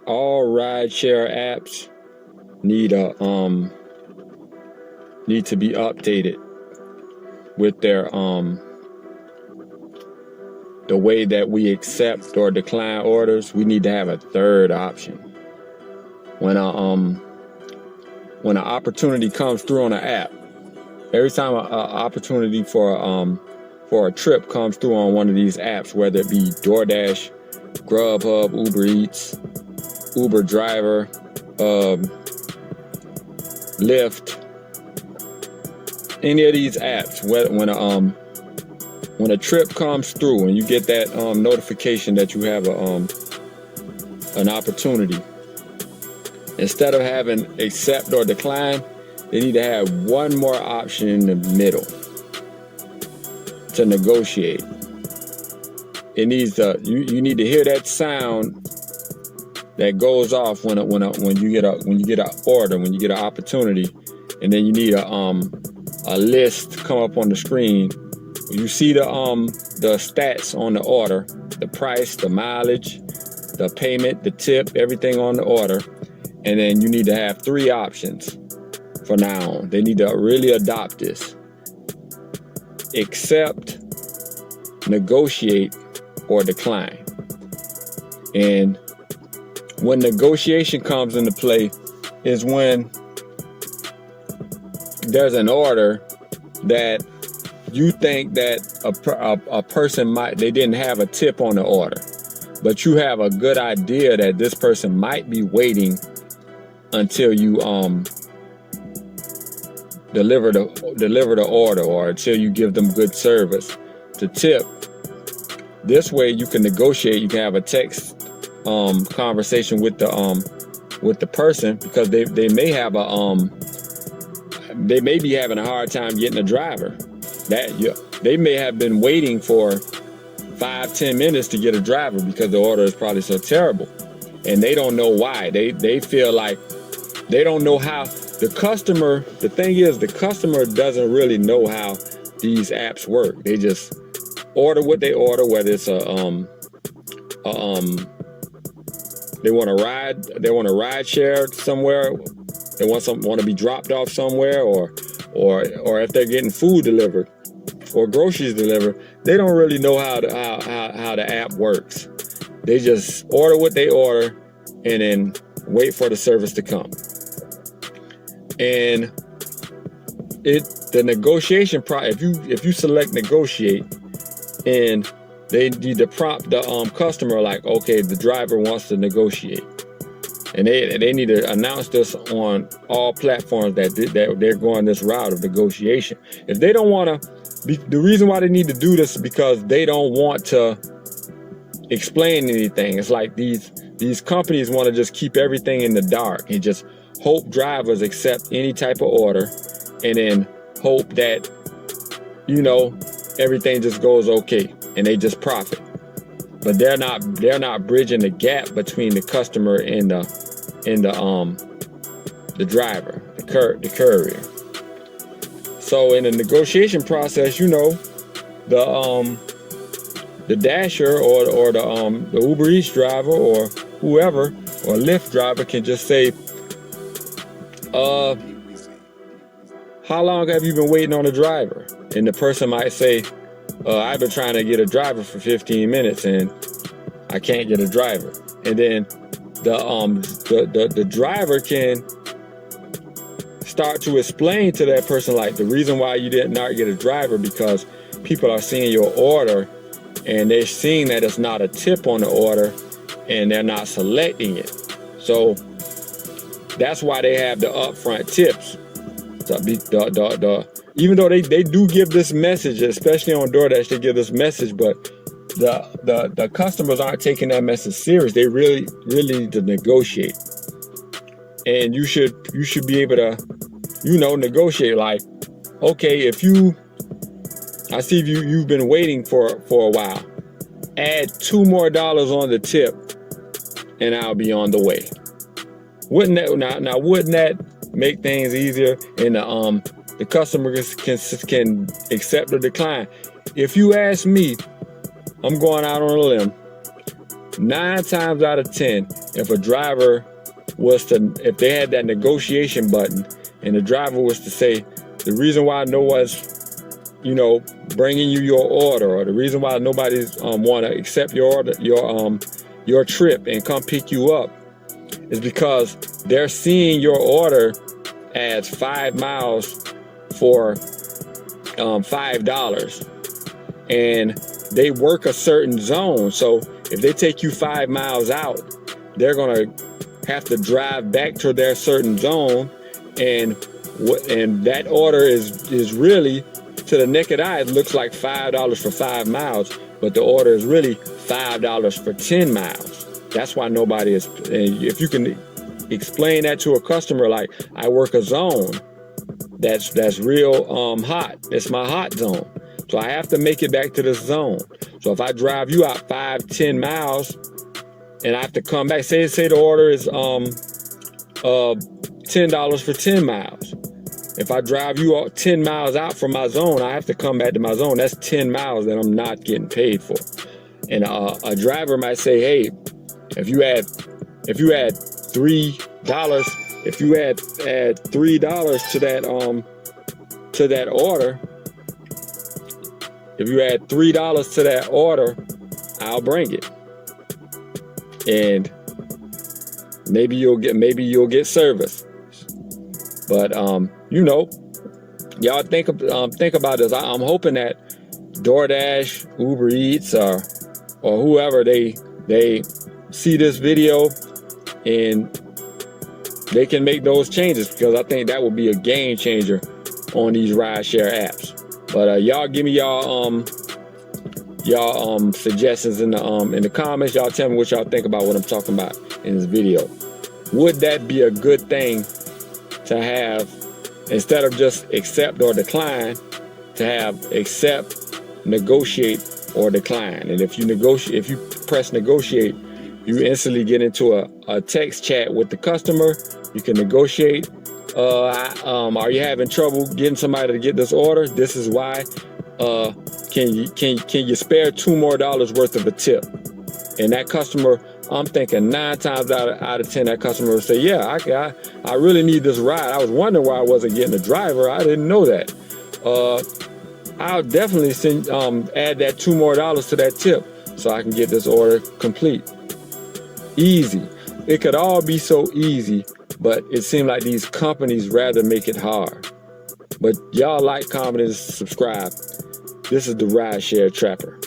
all rideshare apps need to be updated with their the way that we accept or decline orders. We need to have a third option. When an opportunity comes through on an app, every time an opportunity for a trip comes through on one of these apps, whether it be Doordash, Grubhub, Uber Eats, Uber Driver, Lyft, any of these apps, when a trip comes through and you get that notification that you have an opportunity, instead of having accept or decline, they need to have one more option in the middle to negotiate. It needs to, you need to hear that sound that goes off when you get an order, when you get an opportunity, and then you need a list come up on the screen. You see the stats on the order, the price, the mileage, the payment, the tip, everything on the order, and then you need to have three options. For now on, they need to really adopt this: accept, negotiate, or decline. And when negotiation comes into play is when there's an order that you think that a person they didn't have a tip on the order, but you have a good idea that this person might be waiting until you deliver the order, or until you give them good service to tip. This way you can negotiate. You can have a text conversation with the person, because they may have they may be having a hard time getting a driver. They may have been waiting for 5-10 minutes to get a driver because the order is probably so terrible, and they don't know why. They feel like they don't know how. The thing is, the customer doesn't really know how these apps work. They just order what they order, whether it's they want to ride share somewhere, they want to be dropped off somewhere, or if they're getting food delivered or groceries delivered, they don't really know how the app works. They just order what they order and then wait for the service to come. And the negotiation if you select negotiate, and they need to prompt the customer like, okay, the driver wants to negotiate, and they need to announce this on all platforms that they're going this route of negotiation. If they don't want to, the reason why they need to do this is because they don't want to explain anything. It's like these companies want to just keep everything in the dark and just hope drivers accept any type of order, and then hope that everything just goes okay and they just profit. But they're not bridging the gap between the customer and the driver, the courier. So in the negotiation process, the dasher or the Uber Eats driver or whoever, or Lyft driver, can just say, how long have you been waiting on a driver? And the person might say, I've been trying to get a driver for 15 minutes and I can't get a driver. And then the driver can start to explain to that person, like, the reason why you did not get a driver, because people are seeing your order and they're seeing that it's not a tip on the order and they're not selecting it. So that's why they have the upfront tips. Even though they do give this message, especially on DoorDash, they give this message, but the customers aren't taking that message serious. They really need to negotiate. And you should be able to, negotiate. Like, okay, I see you've been waiting for a while. Add $2 more on the tip, and I'll be on the way. Wouldn't that make things easier? And the customer can accept or decline. If you ask me, I'm going out on a limb. 9 times out of 10, if a driver was to, if they had that negotiation button and the driver was to say, the reason why no one's, you know, bringing you your order, or the reason why nobody's want to accept your order, your trip and come pick you up, is because they're seeing your order as 5 miles for $5, and they work a certain zone. So if they take you 5 miles out, they're gonna have to drive back to their certain zone, and that order is really, to the naked eye, it looks like $5 for 5 miles, but the order is really $5 for 10 miles. That's why nobody is. And if you can explain that to a customer, like, I work a zone that's real hot. It's my hot zone, so I have to make it back to this zone. So if I drive you out 5-10 miles, and I have to come back, say the order is $10 for 10 miles. If I drive you 10 miles out from my zone, I have to come back to my zone. That's 10 miles that I'm not getting paid for. And a driver might say, hey, if you add $3, if you add $3 to that order, if you add $3 to that order, I'll bring it. And maybe you'll get service. But you know, y'all think about this. I'm hoping that DoorDash, Uber Eats, or whoever, they see this video and they can make those changes, because I think that would be a game changer on these rideshare apps. But y'all give me y'all suggestions in the comments. Y'all tell me what y'all think about what I'm talking about in this video. Would that be a good thing to have, instead of just accept or decline, to have accept, negotiate, or decline? And if you press negotiate, you instantly get into a text chat with the customer. You can negotiate. Are you having trouble getting somebody to get this order? This is why. Can you spare $2 more worth of a tip? And that customer, I'm thinking 9 times out of 10, that customer will say, yeah, I really need this ride. I was wondering why I wasn't getting a driver. I didn't know that. I'll definitely add that $2 more to that tip so I can get this order complete. Easy. It could all be so easy, but it seems like these companies rather make it hard. But y'all like, comment, and subscribe. This is the Rideshare Trapper.